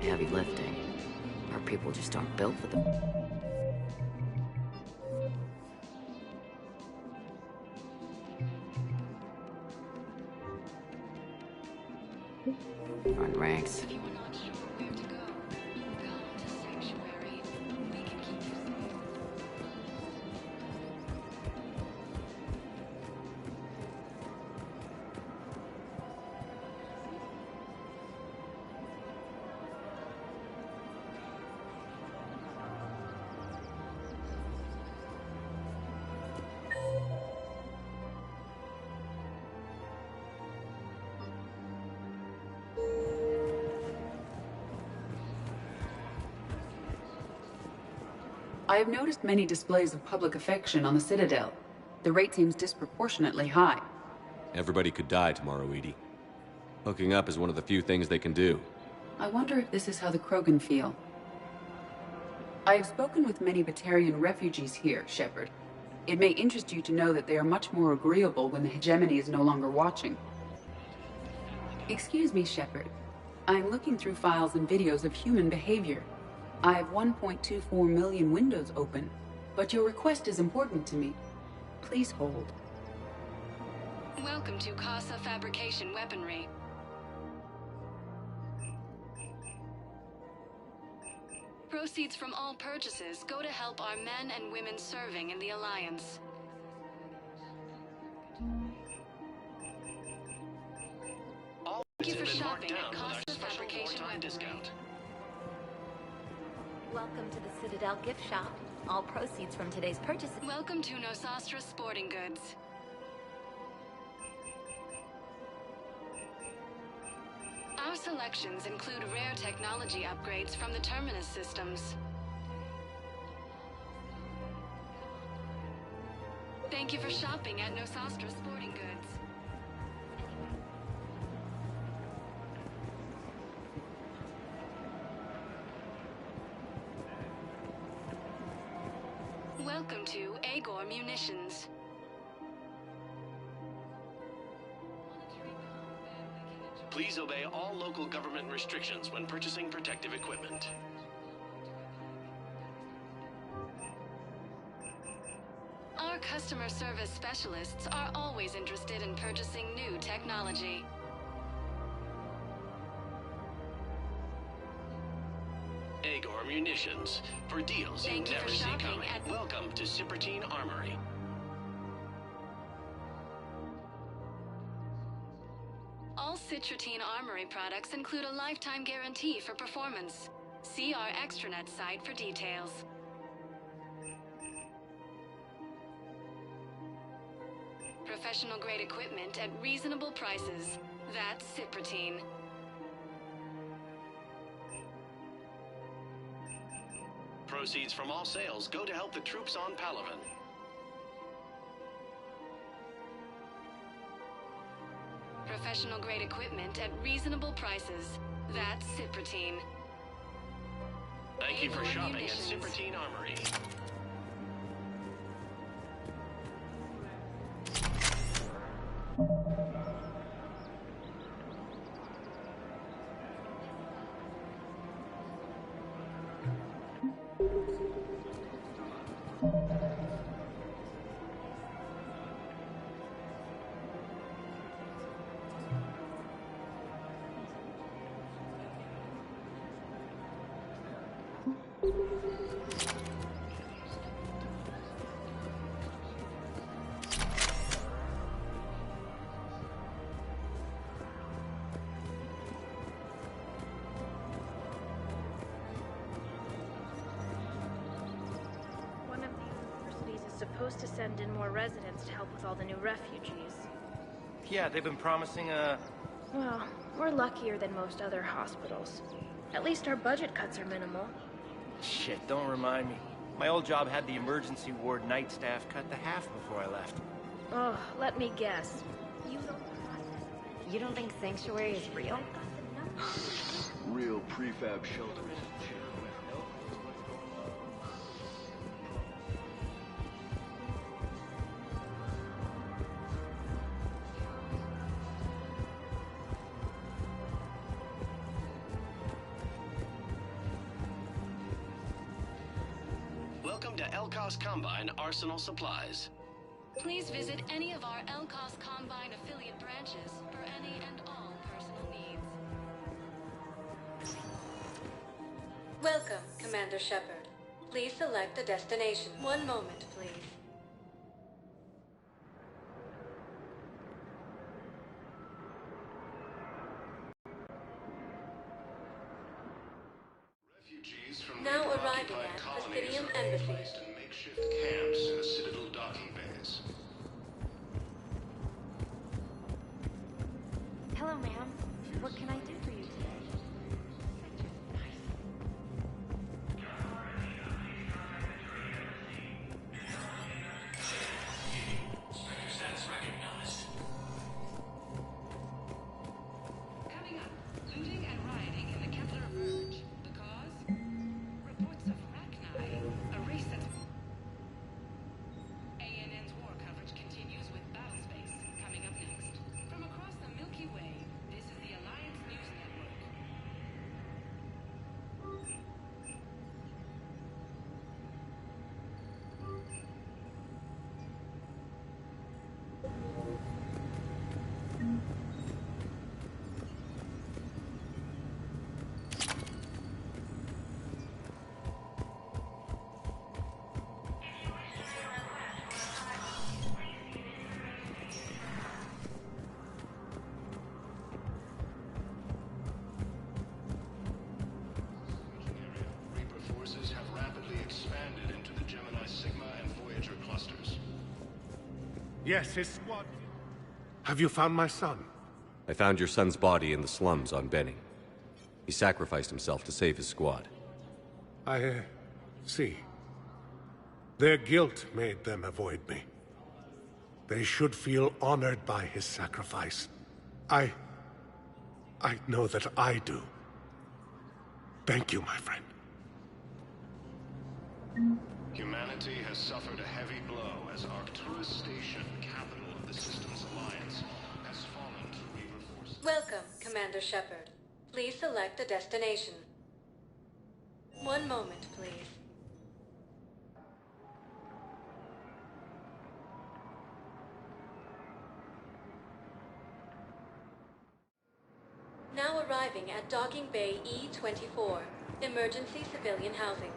heavy lifting. Our people just aren't built for them. Run ranks. I have noticed many displays of public affection on the Citadel. The rate seems disproportionately high. Everybody could die tomorrow, Edie. Hooking up is one of the few things they can do. I wonder if this is how the Krogan feel. I have spoken with many Batarian refugees here, Shepard. It may interest you to know that they are much more agreeable when the hegemony is no longer watching. Excuse me, Shepard. I am looking through files and videos of human behavior. I have 1.24 million windows open, but your request is important to me. Please hold. Welcome to Casa Fabrication Weaponry. Proceeds from all purchases go to help our men and women serving in the Alliance. All Thank you for have been marked shopping down at with our Casa special Fabrication wartime Weaponry. discount. Welcome to the Citadel gift shop. All proceeds from today's purchases. Welcome to Nosastra Sporting Goods. Our selections include rare technology upgrades from the Terminus systems. Thank you for shopping at Nosastra Sporting Goods. Welcome to Agor Munitions. Please obey all local government restrictions when purchasing protective equipment. Our customer service specialists are always interested in purchasing new technology. Agor Munitions. For deals you Thank you never for see shopping coming. at- Welcome to Cipertine Armory. All Citratine Armory products include a lifetime guarantee for performance. See our extranet site for details. Professional grade equipment at reasonable prices. That's Citratine. Proceeds from all sales go to help the troops on Palaven. Professional grade equipment at reasonable prices. That's Citratine. Thank you for Agor shopping at Munitions. Cipertine Armory. One of the universities is supposed to send in more residents to help with all the new refugees. Yeah, they've been promising Well, we're luckier than most other hospitals. At least our budget cuts are minimal. Shit, don't remind me. My old job had the emergency ward night staff cut to half before I left. Oh, let me guess. You don't think Sanctuary is real? Real prefab shelters. Welcome to Elcos Combine Arsenal Supplies. Please visit any of our Elcos Combine affiliate branches for any and all personal needs. Welcome, Commander Shepard. Please select a destination. One moment, please. Refugees from Now arriving occupied at colonies Presidium are being Embassy. placed in makeshift camps in the Citadel docking bays. Hello, ma'am. What can I do for you today? Coming up, looting and rioting in the Kepler Verge. The cause? Reports of Rachni, a race that... ANN's war coverage continues with Battlespace, coming up next. From across the Milky Way, this is the Alliance News Network. Reaper forces have rapidly expanded into the Gemini Sigma and Voyager clusters. Yes, his squad. Have you found my son? I found your son's body in the slums on Benning. He sacrificed himself to save his squad. I see. Their guilt made them avoid me. They should feel honored by his sacrifice. I know that I do. Thank you, my friend. Humanity has suffered a heavy blow as Arcturus Station, capital of the Systems Alliance, has fallen to Reaper forces. Welcome, Commander Shepard. Please select a destination. One moment, please. Now arriving at Docking Bay E-24, emergency civilian housing.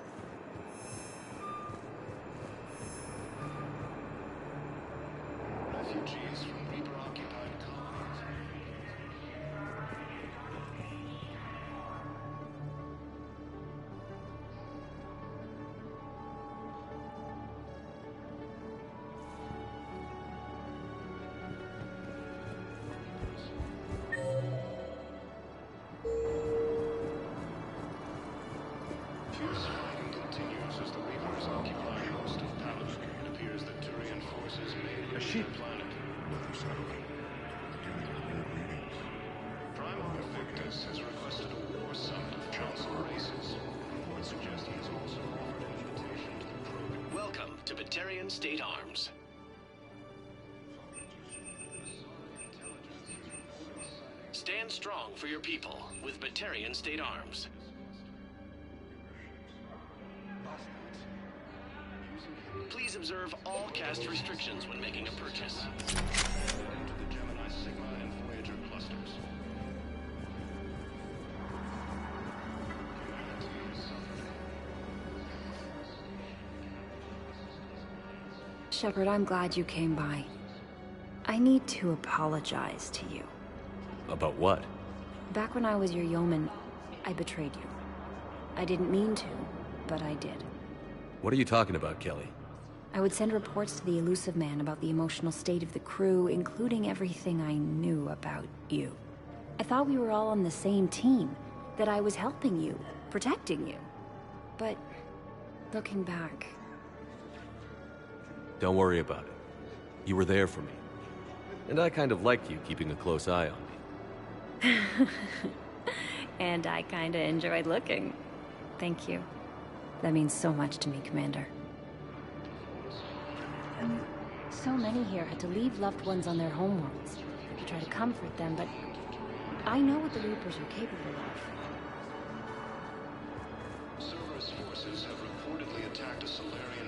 Refugees from Reaper-occupied colonies. Fierce fighting continues as the Reapers occupy most of Paladin. It appears that Turian forces may leave their planet. Primal Victus has requested a war summit of council races. Reports suggest he has also offered an invitation to the Krogan. Welcome to Batarian State Arms. Stand strong for your people with Batarian State Arms. Please observe all caste restrictions when making a purchase. Into the Gemini Sigma and Voyager clusters. Shepard, I'm glad you came by. I need to apologize to you. About what? Back when I was your yeoman, I betrayed you. I didn't mean to, but I did. What are you talking about, Kelly? I would send reports to the Elusive Man about the emotional state of the crew, including everything I knew about you. I thought we were all on the same team, that I was helping you, protecting you. But, looking back... Don't worry about it. You were there for me. And I kind of liked you keeping a close eye on me. And I kinda enjoyed looking. Thank you. That means so much to me, Commander. So many here had to leave loved ones on their homeworlds to try to comfort them, but I know what the Reapers are capable of. Cerberus forces have reportedly attacked a Solarian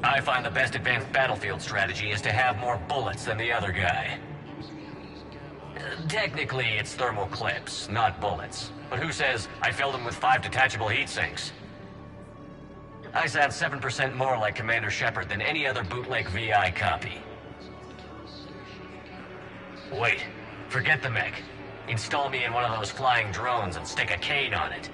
I find the best advanced battlefield strategy is to have more bullets than the other guy. Technically, it's thermal clips, not bullets. But who says I filled them with 5 detachable heat sinks? I sound 7% more like Commander Shepard than any other bootleg VI copy. Wait, forget the mech. Install me in one of those flying drones and stick a cane on it.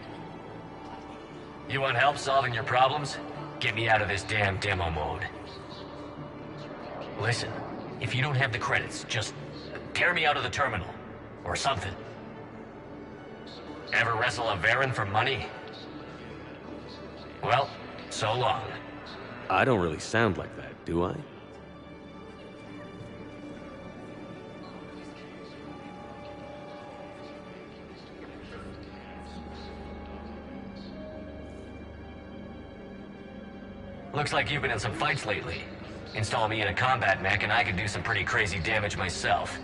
You want help solving your problems? Get me out of this damn demo mode. Listen, if you don't have the credits, just tear me out of the terminal. Or something. Ever wrestle a Varen for money? Well, so long. I don't really sound like that, do I? Looks like you've been in some fights lately. Install me in a combat mech and I could do some pretty crazy damage myself.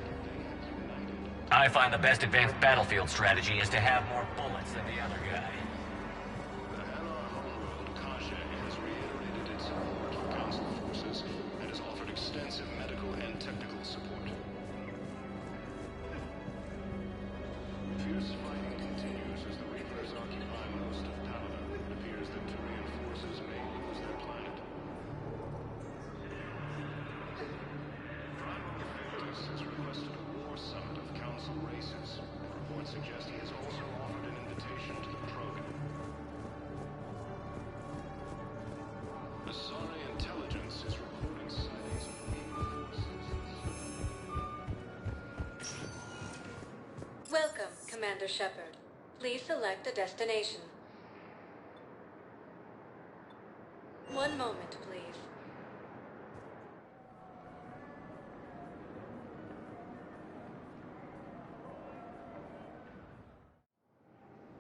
I find the best advanced battlefield strategy is to have more bullets than the other guy. Has reiterated its support for Council forces and has offered extensive medical and technical support. Fierce fighting continues as the Reapers occupy most of Paladin. It appears that Turian forces may lose their planet. Prime Victus has requested a war summit of Council races. Reports suggest he has also offered an invitation to the Krogan. Asari intelligence is reporting sightings of Reaper forces. Welcome, Commander Shepard. Please select a destination. One moment, please.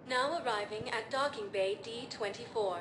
Now arriving at Docking Bay D-24.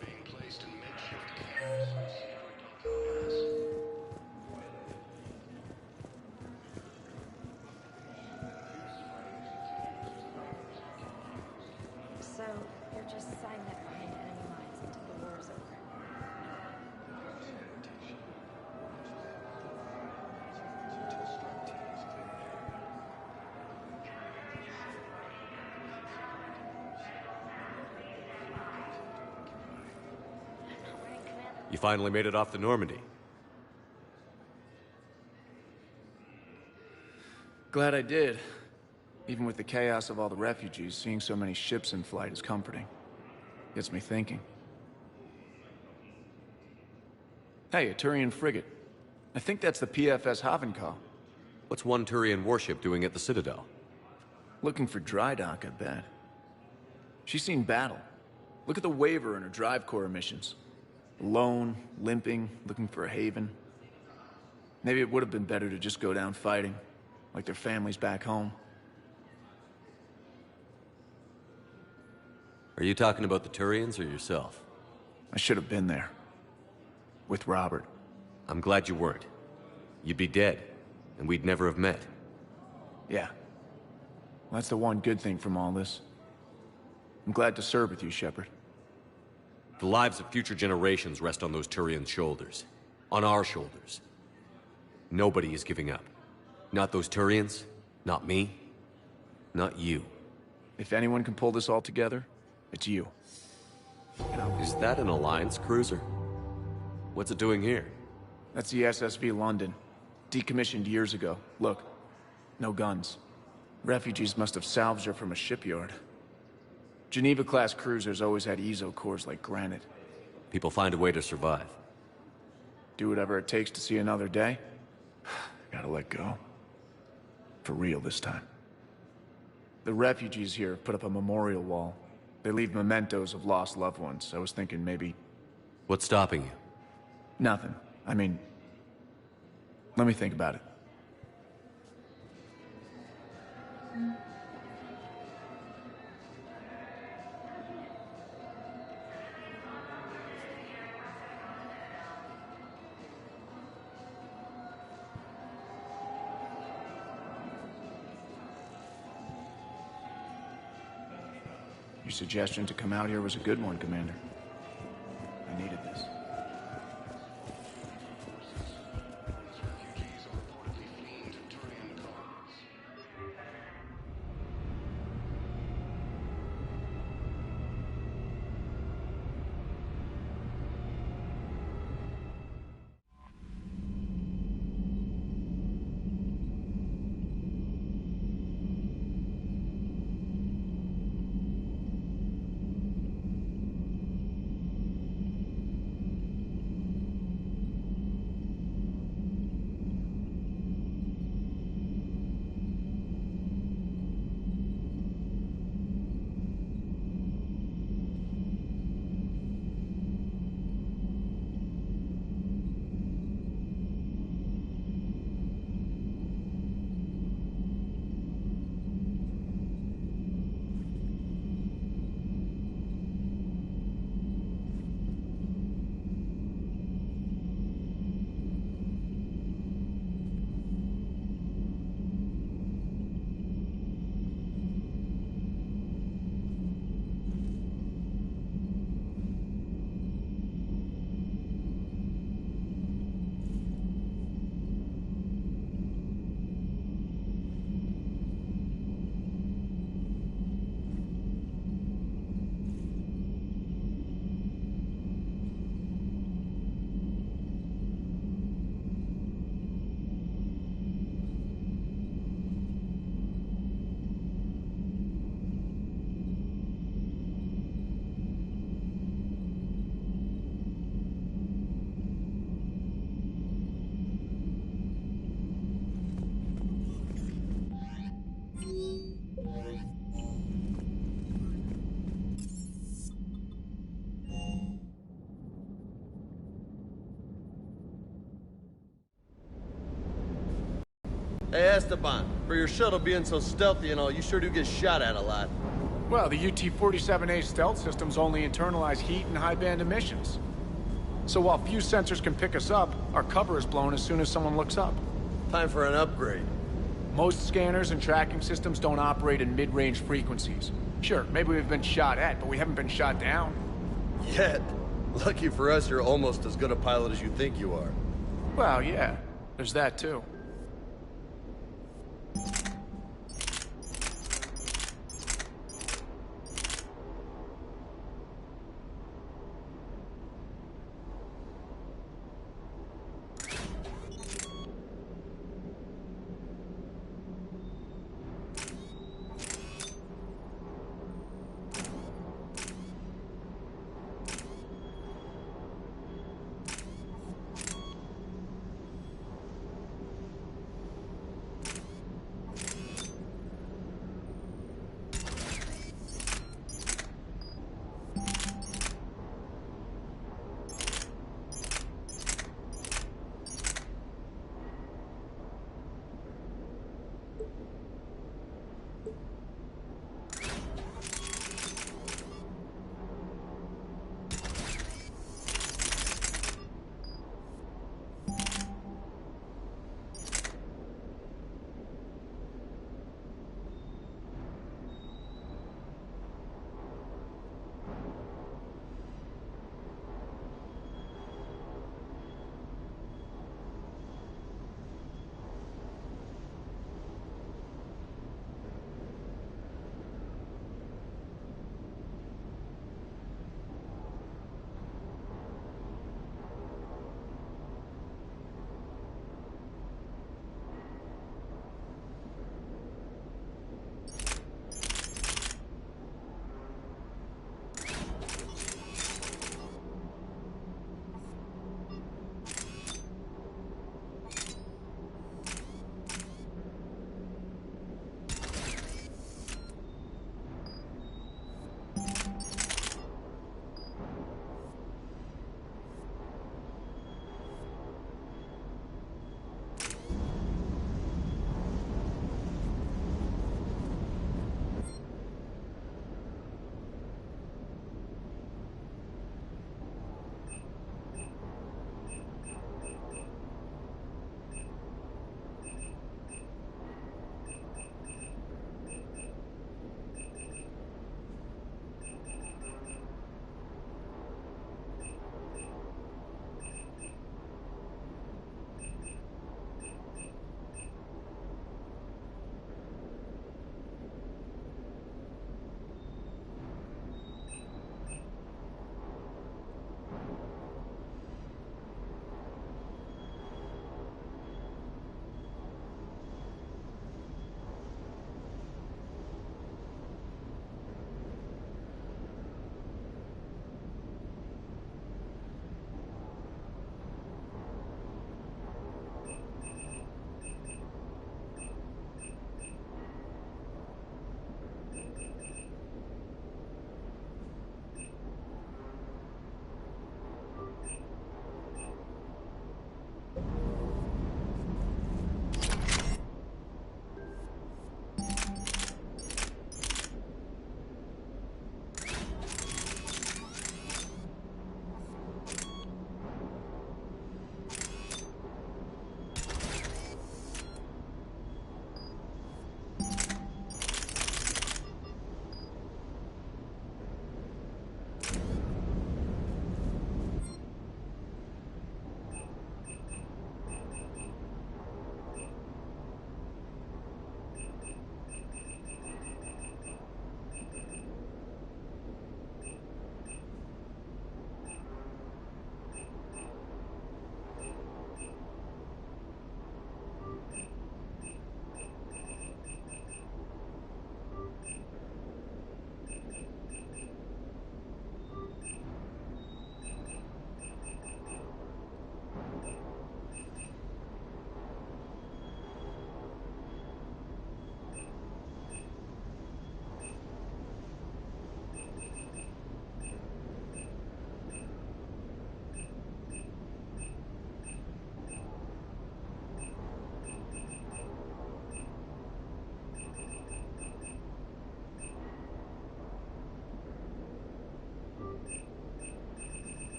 Being placed in makeshift camps or secret enclaves. So, they're just signing that behind enemy lines until the war is over. You finally made it off the Normandy. Glad I did. Even with the chaos of all the refugees, seeing so many ships in flight is comforting. Gets me thinking. Hey, a Turian frigate. I think that's the PFS Havenkal. What's one Turian warship doing at the Citadel? Looking for dry dock, I bet. She's seen battle. Look at the waiver in her drive core emissions. Alone, limping, looking for a haven. Maybe it would have been better to just go down fighting, like their families back home. Are you talking about the Turians or yourself? I should have been there. With Robert. I'm glad you weren't. You'd be dead, and we'd never have met. Yeah. Well, that's the one good thing from all this. I'm glad to serve with you, Shepard. The lives of future generations rest on those Turians' shoulders. On our shoulders. Nobody is giving up. Not those Turians, not me, not you. If anyone can pull this all together, it's you. Is that an Alliance cruiser? What's it doing here? That's the SSV London. Decommissioned years ago. Look, no guns. Refugees must have salvaged her from a shipyard. Geneva-class cruisers always had eezo cores like granite. People find a way to survive. Do whatever it takes to see another day. Gotta let go. For real this time. The refugees here have put up a memorial wall. They leave mementos of lost loved ones. I was thinking maybe... What's stopping you? Nothing. I mean... Let me think about it. Your suggestion to come out here was a good one, Commander. I needed this. Hey, Esteban, for your shuttle being so stealthy and all, you sure do get shot at a lot. Well, the UT-47A stealth systems only internalize heat and high-band emissions. So while few sensors can pick us up, our cover is blown as soon as someone looks up. Time for an upgrade. Most scanners and tracking systems don't operate in mid-range frequencies. Sure, maybe we've been shot at, but we haven't been shot down. Yet. Lucky for us, you're almost as good a pilot as you think you are. Well, yeah. There's that, too.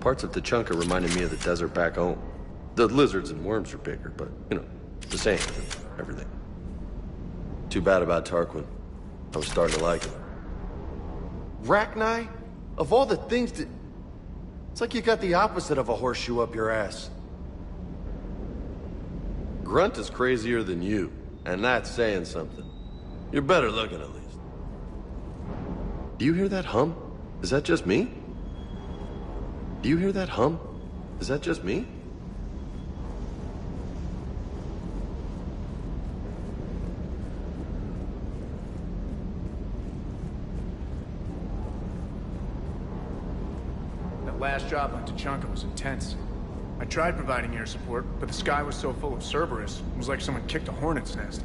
Parts of Tachanka reminded me of the desert back home. The lizards and worms are bigger, but, you know, the same, everything. Too bad about Tarquin. I was starting to like him. Rachni? Of all the things that... It's like you got the opposite of a horseshoe up your ass. Grunt is crazier than you, and that's saying something. You're better looking, at least. Do you hear that hum? Is that just me? Do you hear that hum? Is that just me? That last job on Tachanka was intense. I tried providing air support, but the sky was so full of Cerberus, it was like someone kicked a hornet's nest.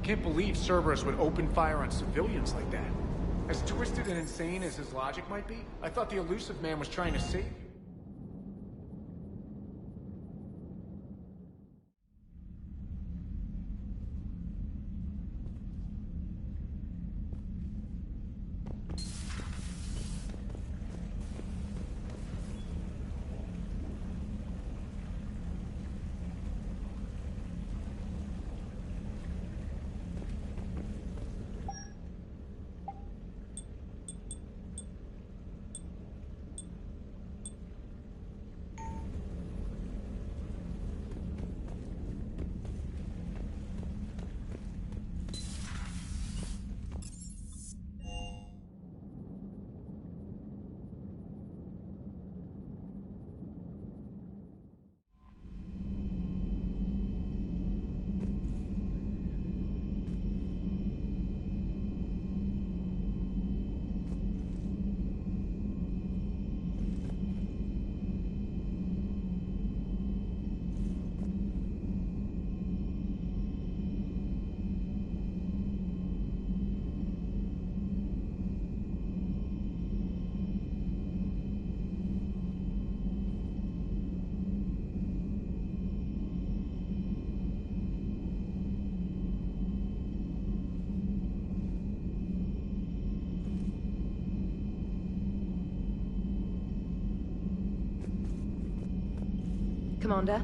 Can't believe Cerberus would open fire on civilians like that. As twisted and insane as his logic might be, I thought the elusive man was trying to save you. Commander?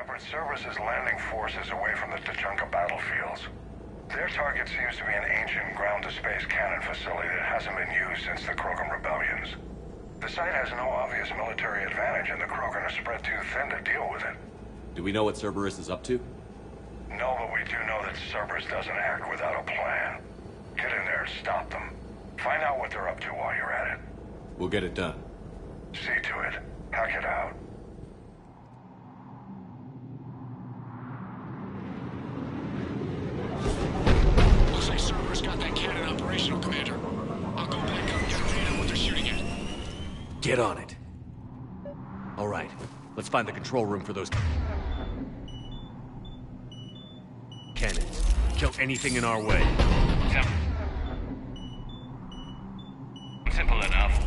Shepard, Cerberus' landing forces away from the Tuchanka battlefields. Their target seems to be an ancient ground-to-space cannon facility that hasn't been used since the Krogan rebellions. The site has no obvious military advantage, and the Krogan are spread too thin to deal with it. Do we know what Cerberus is up to? No, but we do know that Cerberus doesn't act without a plan. Get in there and stop them. Find out what they're up to while you're at it. We'll get it done. See to it. Hack it out. Looks like Cerberus got that cannon operational, Commander. I'll go back up and get a read on what they're shooting at. Get on it. All right, let's find the control room for those cannons. Kill anything in our way. Simple enough.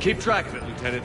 Keep track of it, Lieutenant.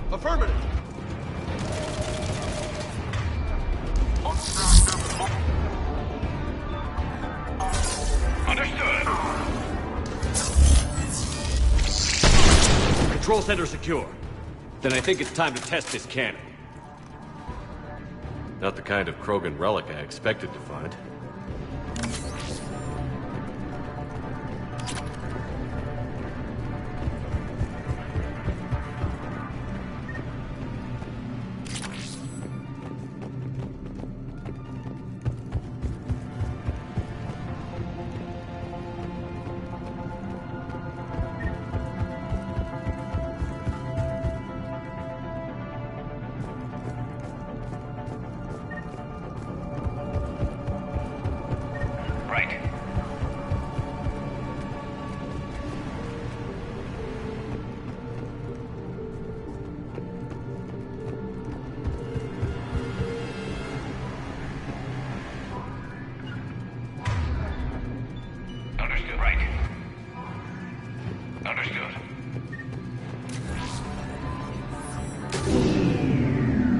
Affirmative. Understood. Control center secure. Then I think it's time to test this cannon. Not the kind of Krogan relic I expected to find.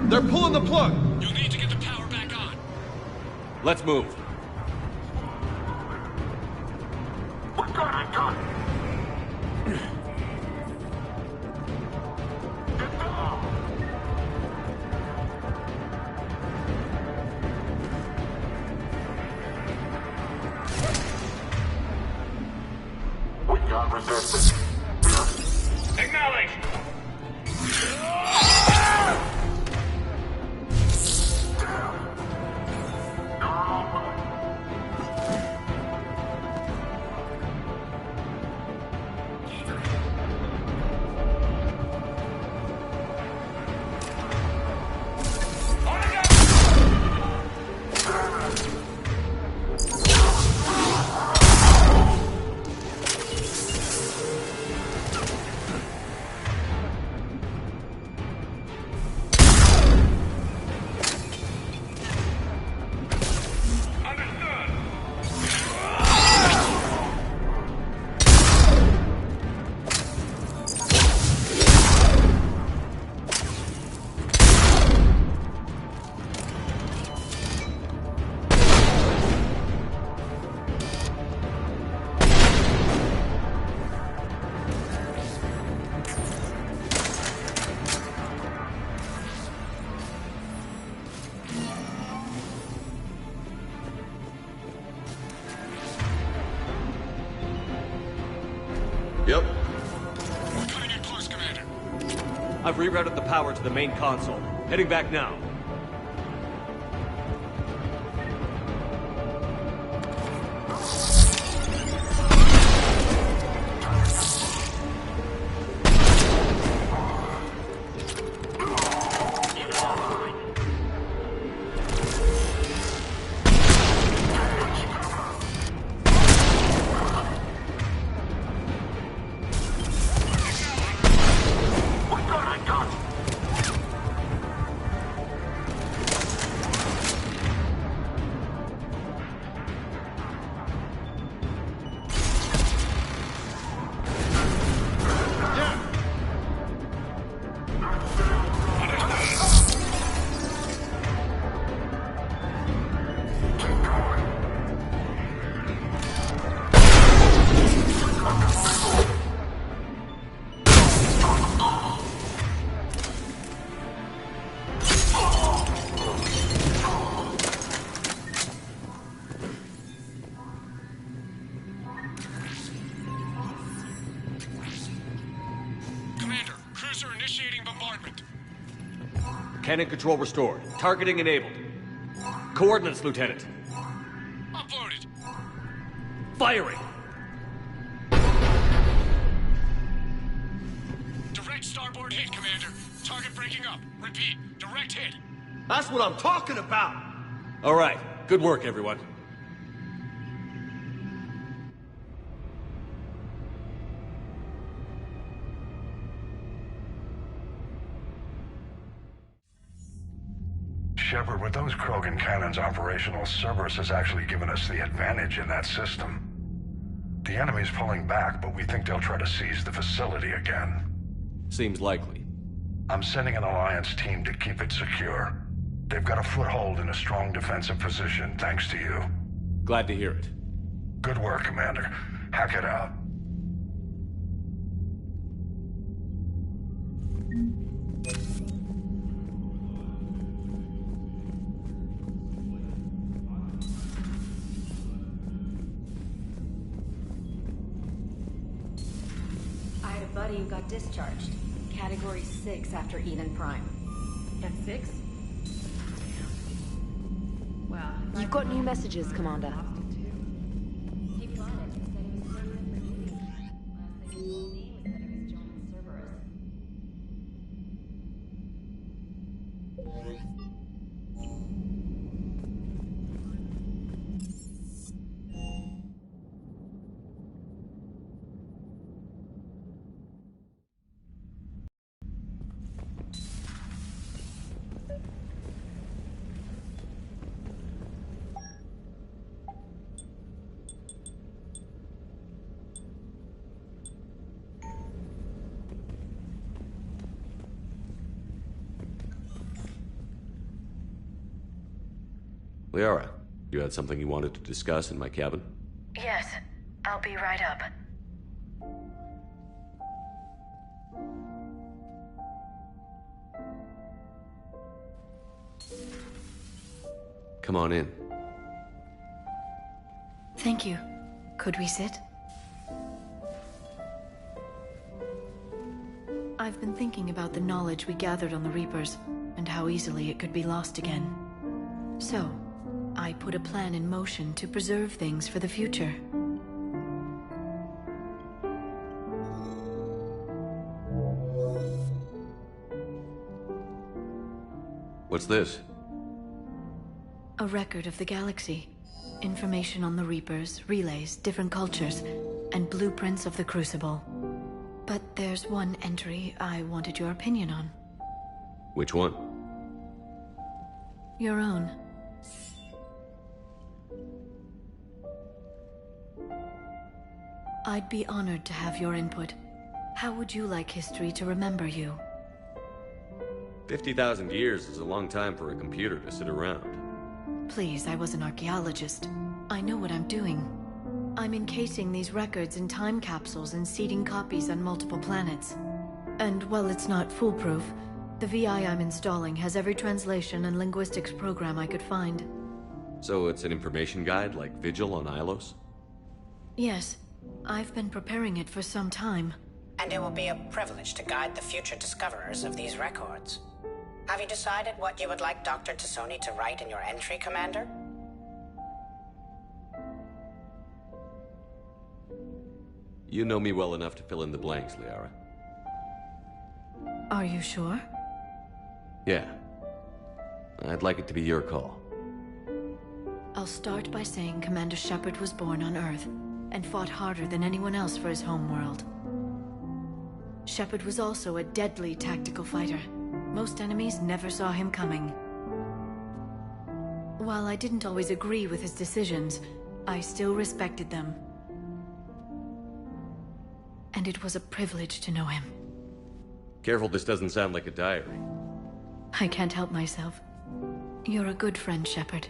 They're pulling the plug! You'll need to get the power back on. Let's move. We got it done! Get down! Acknowledge! Yep. We're cutting it close, Commander. I've rerouted the power to the main console. Heading back now. Cruiser initiating bombardment. Cannon control restored. Targeting enabled. Coordinates, Lieutenant. Uploaded. Firing! Direct starboard hit, Commander. Target breaking up. Repeat, direct hit. That's what I'm talking about! All right. Good work, everyone. Shepard, with those Krogan cannons operational, Cerberus has actually given us the advantage in that system. The enemy's pulling back, but we think they'll try to seize the facility again. Seems likely. I'm sending an Alliance team to keep it secure. They've got a foothold in a strong defensive position, thanks to you. Glad to hear it. Good work, Commander. Hack it out. I had a buddy who got discharged. Category 6 after Eden Prime. That's 6? Wow. You've got new messages, Commander. He got it. He said he was permanent for duty. Last thing he told me was that he was joining Cerberus. Liara, you had something you wanted to discuss in my cabin? Yes, I'll be right up. Come on in. Thank you. Could we sit? I've been thinking about the knowledge we gathered on the Reapers, and how easily it could be lost again. So, I put a plan in motion to preserve things for the future. What's this? A record of the galaxy. Information on the Reapers, relays, different cultures, and blueprints of the Crucible. But there's one entry I wanted your opinion on. Which one? Your own. I'd be honored to have your input. How would you like history to remember you? 50,000 years is a long time for a computer to sit around. Please, I was an archaeologist. I know what I'm doing. I'm encasing these records in time capsules and seeding copies on multiple planets. And while it's not foolproof, the VI I'm installing has every translation and linguistics program I could find. So it's an information guide like Vigil on Ilos? Yes. I've been preparing it for some time. And it will be a privilege to guide the future discoverers of these records. Have you decided what you would like Dr. Tassoni to write in your entry, Commander? You know me well enough to fill in the blanks, Liara. Are you sure? Yeah. I'd like it to be your call. I'll start by saying Commander Shepard was born on Earth, and fought harder than anyone else for his homeworld. Shepard was also a deadly tactical fighter. Most enemies never saw him coming. While I didn't always agree with his decisions, I still respected them. And it was a privilege to know him. Careful, this doesn't sound like a diary. I can't help myself. You're a good friend, Shepard.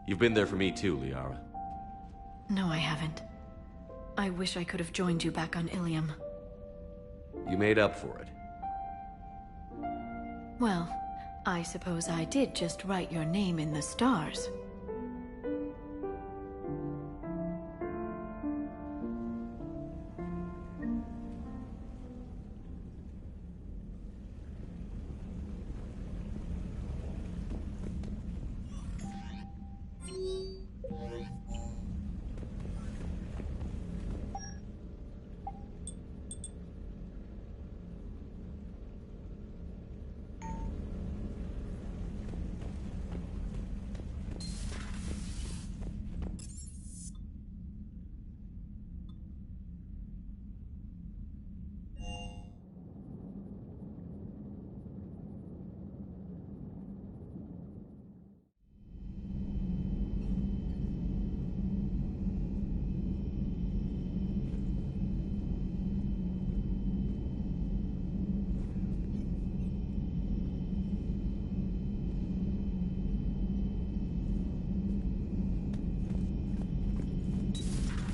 You've been there for me too, Liara. No, I haven't. I wish I could have joined you back on Ilium. You made up for it. Well, I suppose I did just write your name in the stars.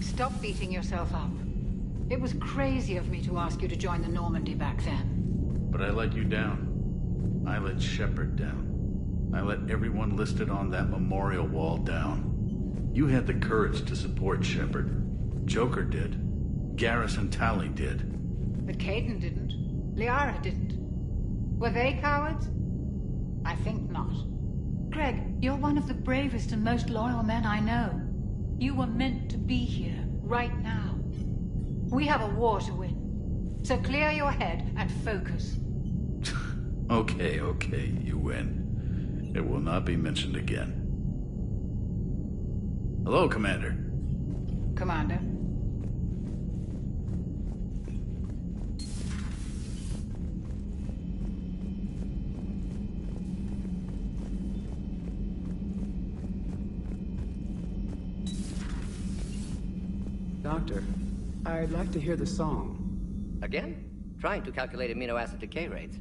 Stop beating yourself up. It was crazy of me to ask you to join the Normandy back then. But I let you down. I let Shepard down. I let everyone listed on that memorial wall down. You had the courage to support Shepard. Joker did. Garrus and Tali did. But Caden didn't. Liara didn't. Were they cowards? I think not. Greg, you're one of the bravest and most loyal men I know. You were meant to be here, right now. We have a war to win. So clear your head and focus. Okay, you win. It will not be mentioned again. Hello, Commander. Commander. Doctor, I'd like to hear the song. Again? Trying to calculate amino acid decay rates.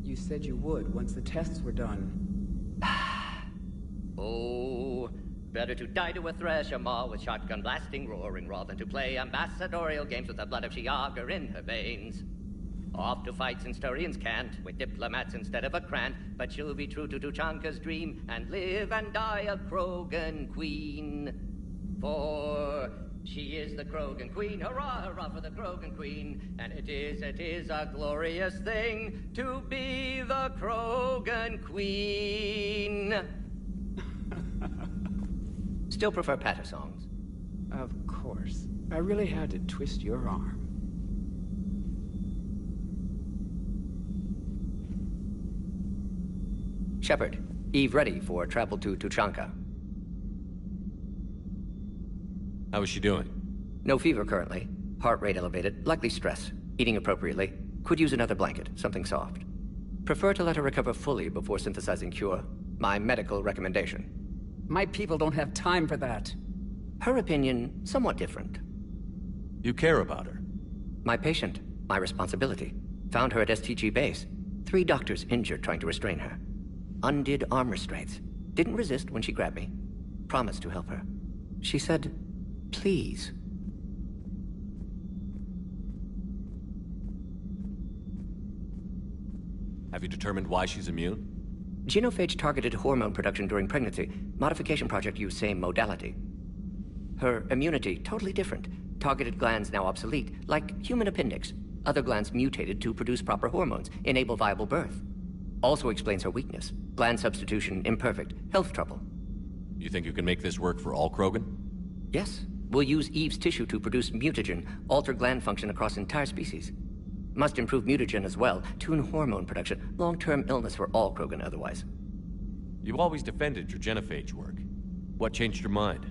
You said you would once the tests were done. Oh, better to die to a thresher maw with shotgun blasting roaring raw than to play ambassadorial games with the blood of Shiagar in her veins. Off to fight since Turians can't, with diplomats instead of a Krant, but she'll be true to Tuchanka's dream and live and die a Krogan queen. For She is the Krogan Queen, hurrah, hurrah for the Krogan Queen. And it is a glorious thing to be the Krogan Queen. Still prefer patter songs? Of course. I really had to twist your arm. Shepard, Eve ready for travel to Tuchanka. How is she doing? No fever currently. Heart rate elevated, likely stress. Eating appropriately. Could use another blanket, something soft. Prefer to let her recover fully before synthesizing cure. My medical recommendation. My people don't have time for that. Her opinion, somewhat different. You care about her? My patient, my responsibility. Found her at STG base. 3 doctors injured trying to restrain her. Undid arm restraints. Didn't resist when she grabbed me. Promised to help her. She said, please. Have you determined why she's immune? Genophage targeted hormone production during pregnancy. Modification project used same modality. Her immunity, totally different. Targeted glands now obsolete, like human appendix. Other glands mutated to produce proper hormones, enable viable birth. Also explains her weakness. Gland substitution imperfect. Health trouble. You think you can make this work for all Krogan? Yes. We'll use Eve's tissue to produce mutagen, alter gland function across entire species. Must improve mutagen as well, tune hormone production. Long-term illness for all Krogan otherwise. You've always defended your genophage work. What changed your mind?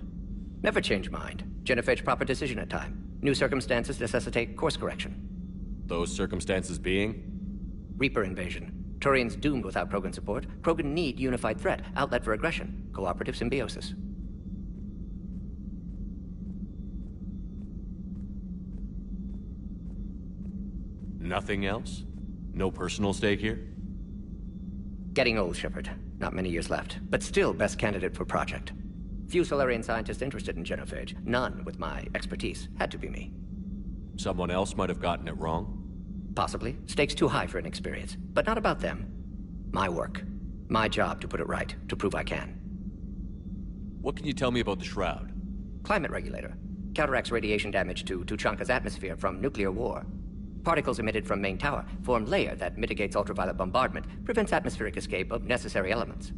Never change mind. Genophage proper decision at time. New circumstances necessitate course correction. Those circumstances being? Reaper invasion. Turians doomed without Krogan support. Krogan need unified threat, outlet for aggression. Cooperative symbiosis. Nothing else? No personal stake here? Getting old, Shepard. Not many years left, but still best candidate for project. Few Solarian scientists interested in genophage. None with my expertise. Had to be me. Someone else might have gotten it wrong? Possibly. Stakes too high for inexperience. But not about them. My work. My job to put it right, to prove I can. What can you tell me about the Shroud? Climate regulator. Counteracts radiation damage to Tuchanka's atmosphere from nuclear war. Particles emitted from main tower form layer that mitigates ultraviolet bombardment, prevents atmospheric escape of necessary elements.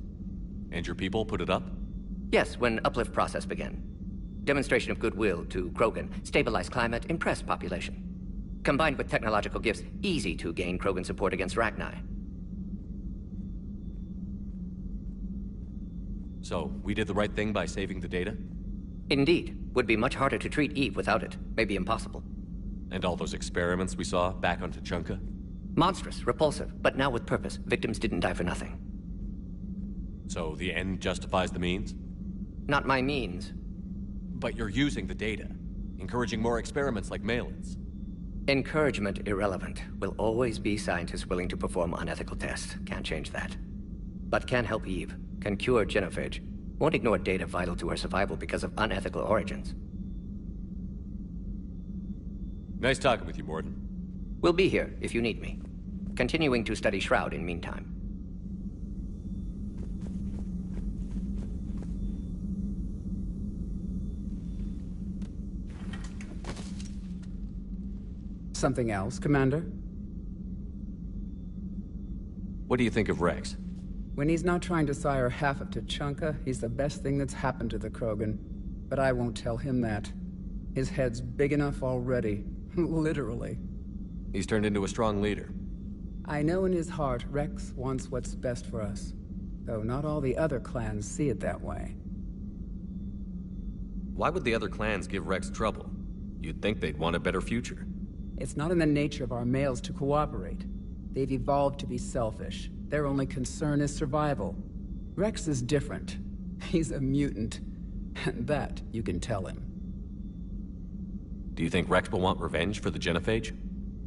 And your people put it up? Yes, when uplift process began. Demonstration of goodwill to Krogan, stabilize climate, impress population. Combined with technological gifts, easy to gain Krogan support against Rachni. So, we did the right thing by saving the data? Indeed. Would be much harder to treat Eve without it. Maybe impossible. And all those experiments we saw back on Tuchanka? Monstrous, repulsive, but now with purpose. Victims didn't die for nothing. So the end justifies the means? Not my means. But you're using the data, encouraging more experiments like Malin's. Encouragement irrelevant. Will always be scientists willing to perform unethical tests. Can't change that. But can help Eve. Can cure genophage. Won't ignore data vital to her survival because of unethical origins. Nice talking with you, Morden. We'll be here if you need me. Continuing to study Shroud in meantime. Something else, Commander? What do you think of Rex? When he's not trying to sire half of Tuchanka, he's the best thing that's happened to the Krogan. But I won't tell him that. His head's big enough already. Literally. He's turned into a strong leader. I know in his heart Rex wants what's best for us. Though not all the other clans see it that way. Why would the other clans give Rex trouble? You'd think they'd want a better future. It's not in the nature of our males to cooperate. They've evolved to be selfish. Their only concern is survival. Rex is different. He's a mutant. And that you can tell him. Do you think Rex will want revenge for the genophage?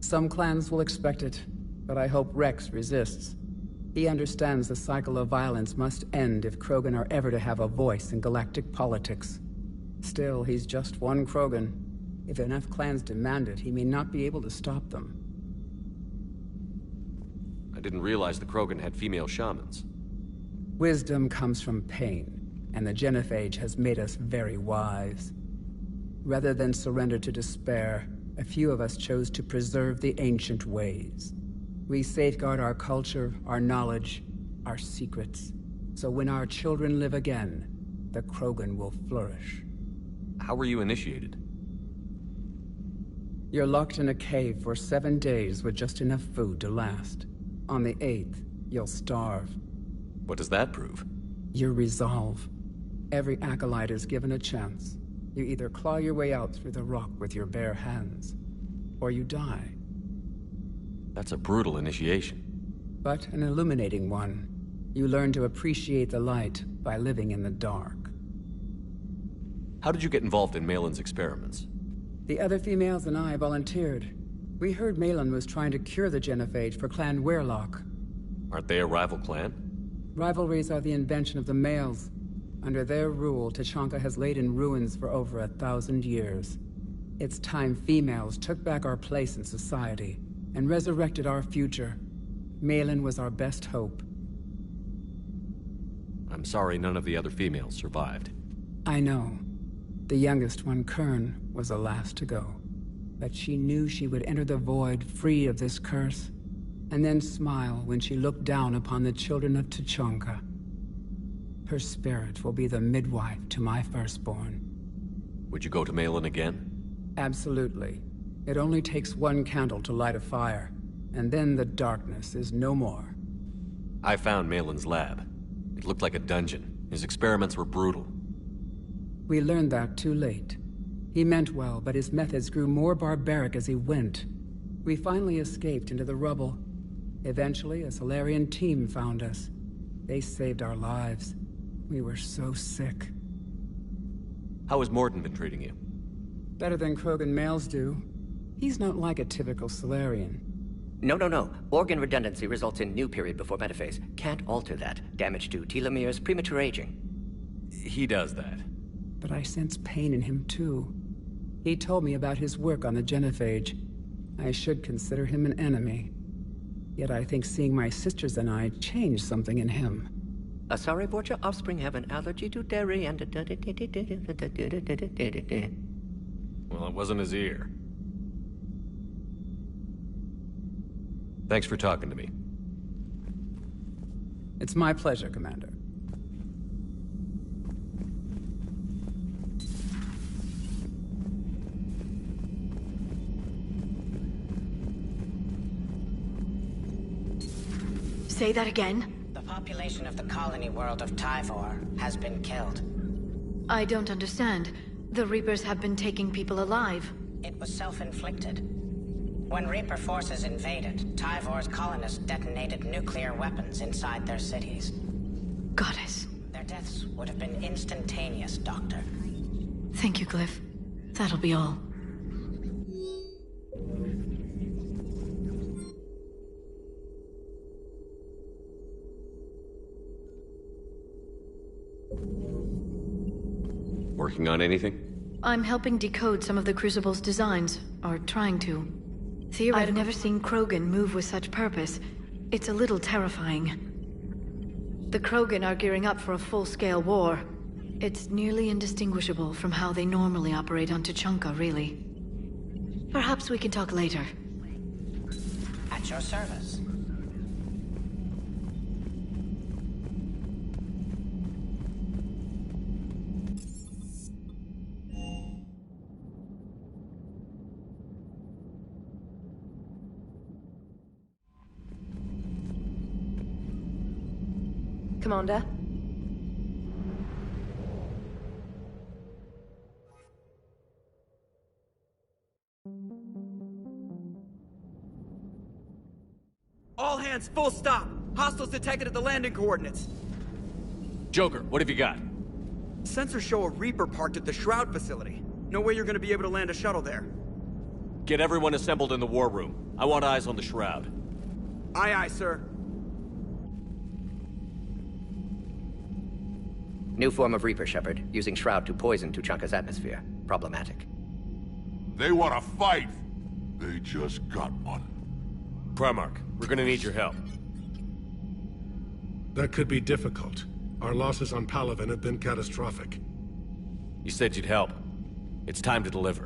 Some clans will expect it, but I hope Rex resists. He understands the cycle of violence must end if Krogan are ever to have a voice in galactic politics. Still, he's just one Krogan. If enough clans demand it, he may not be able to stop them. I didn't realize the Krogan had female shamans. Wisdom comes from pain, and the genophage has made us very wise. Rather than surrender to despair, a few of us chose to preserve the ancient ways. We safeguard our culture, our knowledge, our secrets. So when our children live again, the Krogan will flourish. How were you initiated? You're locked in a cave for 7 days with just enough food to last. On the 8th, you'll starve. What does that prove? Your resolve. Every acolyte is given a chance. You either claw your way out through the rock with your bare hands, or you die. That's a brutal initiation. But an illuminating one. You learn to appreciate the light by living in the dark. How did you get involved in Malin's experiments? The other females and I volunteered. We heard Malin was trying to cure the genophage for Clan Weirlock. Aren't they a rival clan? Rivalries are the invention of the males. Under their rule, Tuchanka has laid in ruins for over 1,000 years. It's time females took back our place in society and resurrected our future. Malin was our best hope. I'm sorry none of the other females survived. I know. The youngest one, Kern, was the last to go. But she knew she would enter the void free of this curse, and then smile when she looked down upon the children of Tuchanka. Her spirit will be the midwife to my firstborn. Would you go to Malin again? Absolutely. It only takes one candle to light a fire, and then the darkness is no more. I found Malin's lab. It looked like a dungeon. His experiments were brutal. We learned that too late. He meant well, but his methods grew more barbaric as he went. We finally escaped into the rubble. Eventually, a Solarian team found us. They saved our lives. We were so sick. How has Mordin been treating you? Better than Krogan males do. He's not like a typical Solarian. No. Organ redundancy results in new period before metaphase. Can't alter that. Damage to telomeres, premature aging. He does that. But I sense pain in him too. He told me about his work on the genophage. I should consider him an enemy. Yet I think seeing my sisters and I changed something in him. Sorry, Borgia offspring have an allergy to dairy and... Well, it wasn't his ear. Thanks for talking to me. It's my pleasure, Commander. Say that again? The population of the colony world of Tyvor has been killed. I don't understand. The Reapers have been taking people alive. It was self-inflicted. When Reaper forces invaded, Tyvor's colonists detonated nuclear weapons inside their cities. Goddess. Their deaths would have been instantaneous, Doctor. Thank you, Glyph. That'll be all. Working on anything? I'm helping decode some of the Crucible's designs, or trying to. I've never seen Krogan move with such purpose. It's a little terrifying. The Krogan are gearing up for a full-scale war. It's nearly indistinguishable from how they normally operate on Tuchanka, really. Perhaps we can talk later. At your service. Commander? All hands, full stop! Hostiles detected at the landing coordinates. Joker, what have you got? Sensors show a Reaper parked at the Shroud facility. No way you're gonna be able to land a shuttle there. Get everyone assembled in the war room. I want eyes on the Shroud. Aye, aye, sir. New form of Reaper, Shepard, using Shroud to poison Tuchanka's atmosphere. Problematic. They want to fight. They just got one. Primarch, we're gonna need your help. That could be difficult. Our losses on Palaven have been catastrophic. You said you'd help. It's time to deliver.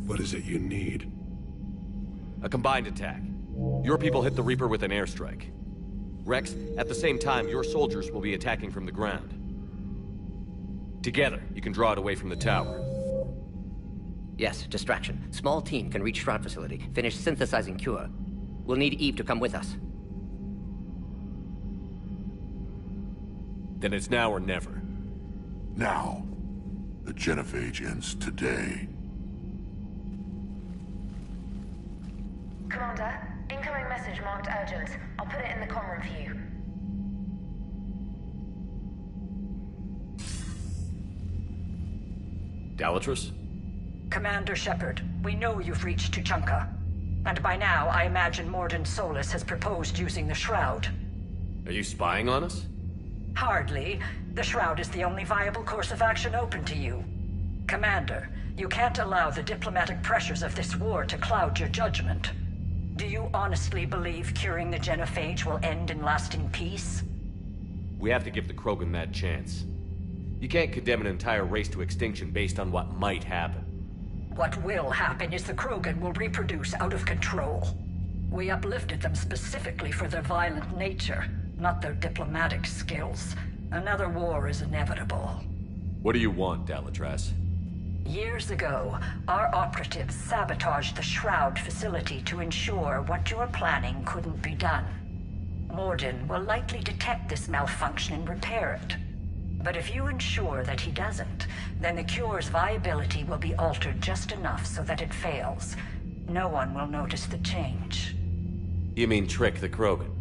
What is it you need? A combined attack. Your people hit the Reaper with an airstrike. Rex, at the same time, your soldiers will be attacking from the ground. Together, you can draw it away from the tower. Yes, distraction. Small team can reach Shroud facility, finish synthesizing cure. We'll need Eve to come with us. Then it's now or never. Now. The genophage ends today. Commander, incoming message marked urgent. I'll put it in the comm room for you. Dalatrus? Commander Shepard, we know you've reached Tuchanka. And by now, I imagine Mordin Solus has proposed using the Shroud. Are you spying on us? Hardly. The Shroud is the only viable course of action open to you. Commander, you can't allow the diplomatic pressures of this war to cloud your judgment. Do you honestly believe curing the genophage will end in lasting peace? We have to give the Krogan that chance. You can't condemn an entire race to extinction based on what might happen. What will happen is the Krogan will reproduce out of control. We uplifted them specifically for their violent nature, not their diplomatic skills. Another war is inevitable. What do you want, Dalatrus? Years ago, our operatives sabotaged the Shroud facility to ensure what you were planning couldn't be done. Mordin will likely detect this malfunction and repair it. But if you ensure that he doesn't, then the cure's viability will be altered just enough so that it fails. No one will notice the change. You mean trick the Krogan?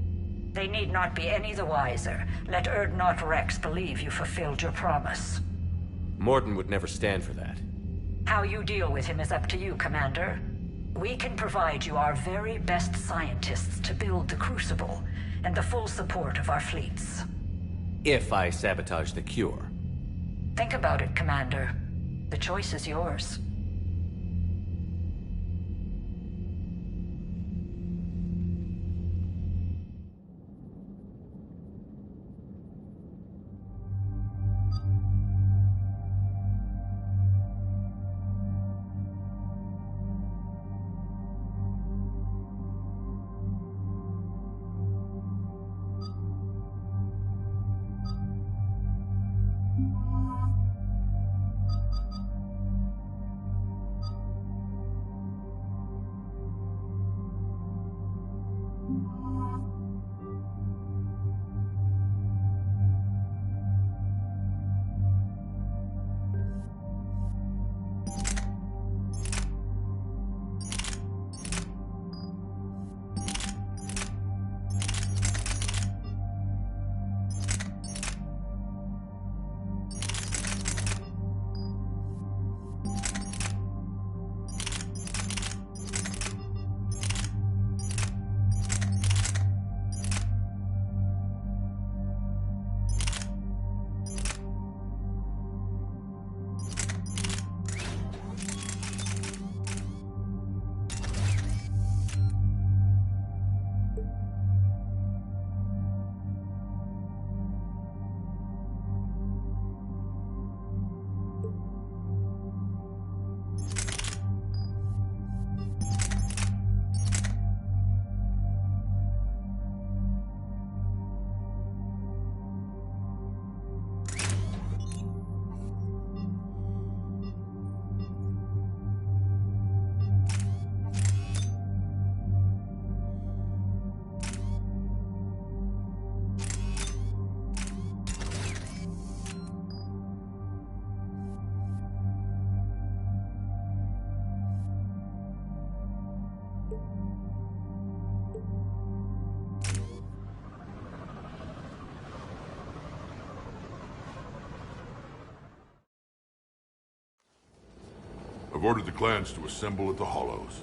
They need not be any the wiser. Let Urdnot Rex believe you fulfilled your promise. Mordin would never stand for that. How you deal with him is up to you, Commander. We can provide you our very best scientists to build the Crucible, and the full support of our fleets. If I sabotage the cure. Think about it, Commander. The choice is yours. I've ordered the clans to assemble at the Hollows.